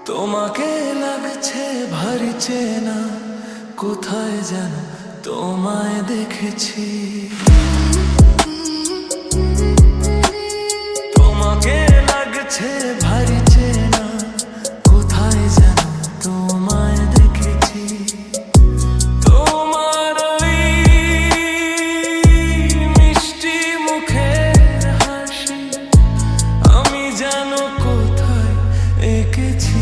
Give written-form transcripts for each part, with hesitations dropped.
তোমাকে লাগছে ভারী চেনা, কোথায় যেন তোমায় দেখেছি। তোমাকে লাগছে ভারী চেনা, কোথায় যেন তোমায় দেখেছি। তোমার ওই মিষ্টি মুখের হাসি আমি যেন কোথায় এঁকেছি।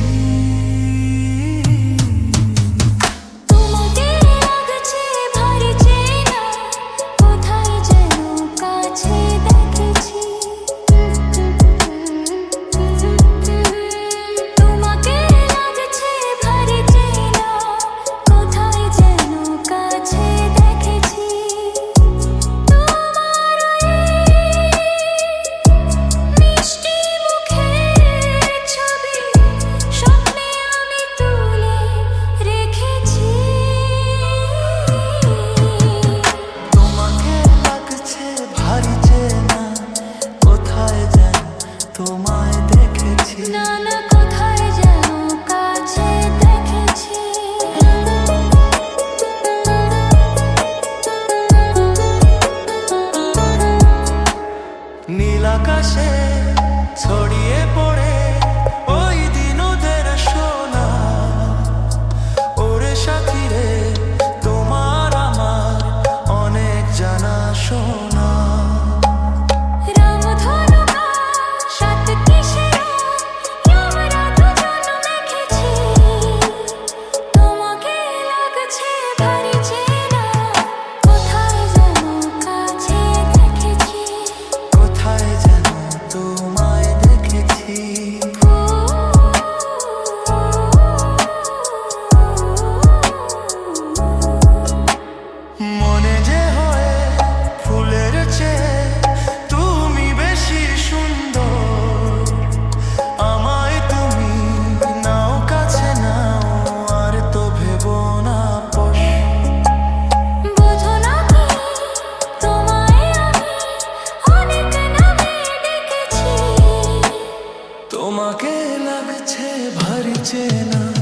তোমায় দেখেছি নানা কোথায় যেন কাছে দেখেছি। নীল আকাশে ছড়িয়ে পড়ে ওই দিন ওদের সোনা, ওরে সাথী রে তোমার আমার অনেক জানা শোনা। তোমাকে লাগছে ভারী চেনা।